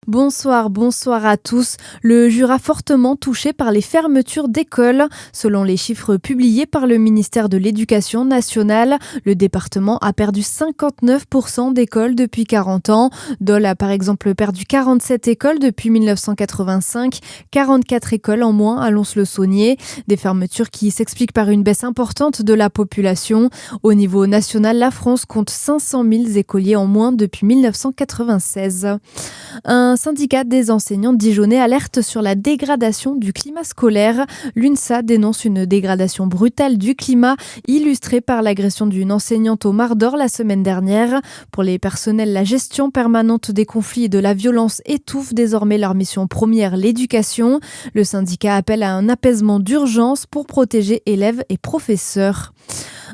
Bonsoir à tous. Le Jura fortement touché par les fermetures d'écoles. Selon les chiffres publiés par le ministère de l'Éducation nationale, le département a perdu 59% d'écoles depuis 40 ans. Dole a par exemple perdu 47 écoles depuis 1985, 44 écoles en moins à Lons-le-Saunier. Des fermetures qui s'expliquent par une baisse importante de la population. Au niveau national, la France compte 500 000 écoliers en moins depuis 1996. Un syndicat des enseignants dijonnais alerte sur la dégradation du climat scolaire. L'UNSA dénonce une dégradation brutale du climat, illustrée par l'agression d'une enseignante au Mar d'Or la semaine dernière. Pour les personnels, la gestion permanente des conflits et de la violence étouffe désormais leur mission première, l'éducation. Le syndicat appelle à un apaisement d'urgence pour protéger élèves et professeurs.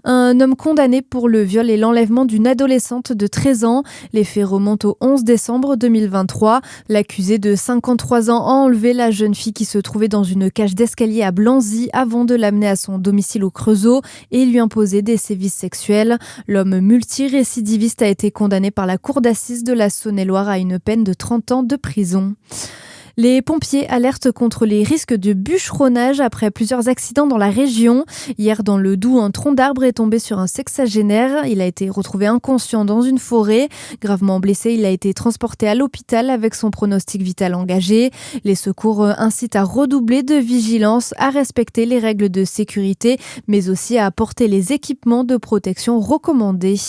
Un homme condamné pour le viol et l'enlèvement d'une adolescente de 13 ans. Les faits remontent au 11 décembre 2023. L'accusé de 53 ans a enlevé la jeune fille qui se trouvait dans une cage d'escalier à Blanzy avant de l'amener à son domicile au Creusot et lui imposer des sévices sexuels. L'homme multirécidiviste a été condamné par la cour d'assises de la Saône-et-Loire à une peine de 30 ans de prison. Les pompiers alertent contre les risques de bûcheronnage après plusieurs accidents dans la région. Hier, dans le Doubs, un tronc d'arbre est tombé sur un sexagénaire. Il a été retrouvé inconscient dans une forêt. Gravement blessé, il a été transporté à l'hôpital avec son pronostic vital engagé. Les secours incitent à redoubler de vigilance, à respecter les règles de sécurité, mais aussi à apporter les équipements de protection recommandés.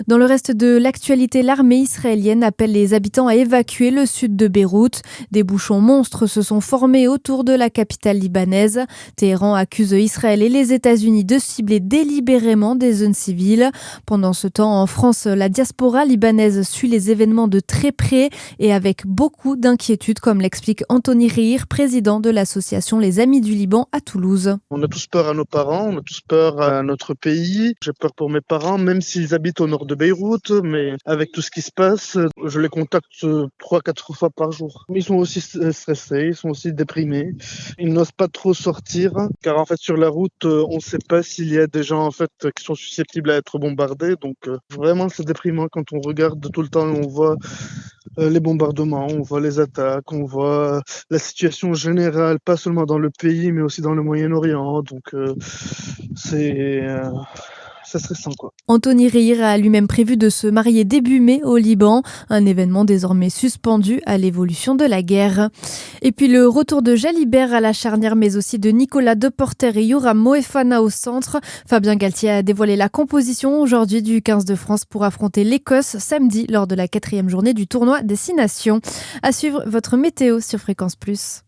Dans le reste de l'actualité, l'armée israélienne appelle les habitants à évacuer le sud de Beyrouth. Des bouchons monstres se sont formés autour de la capitale libanaise. Téhéran accuse Israël et les États-Unis de cibler délibérément des zones civiles. Pendant ce temps, en France, la diaspora libanaise suit les événements de très près et avec beaucoup d'inquiétude, comme l'explique Anthony Rihir, président de l'association Les Amis du Liban à Toulouse. On a tous peur à nos parents, on a tous peur à notre pays. J'ai peur pour mes parents, même s'ils habitent au nord de Beyrouth, mais avec tout ce qui se passe, je les contacte 3-4 fois par jour. Ils sont aussi stressés, ils sont aussi déprimés. Ils n'osent pas trop sortir, car en fait sur la route, on ne sait pas s'il y a des gens en fait qui sont susceptibles à être bombardés. Donc vraiment c'est déprimant quand on regarde tout le temps et on voit les bombardements, on voit les attaques, on voit la situation générale, pas seulement dans le pays, mais aussi dans le Moyen-Orient. Donc c'est stressant, quoi. Anthony Rihir a lui-même prévu de se marier début mai au Liban, un événement désormais suspendu à l'évolution de la guerre. Et puis le retour de Jalibert à la charnière, mais aussi de Nicolas Deporter et Yoram Moefana au centre. Fabien Galtier a dévoilé la composition aujourd'hui du 15 de France pour affronter l'Écosse samedi lors de la 4e journée du tournoi des 6 nations. À suivre votre météo sur Fréquence Plus.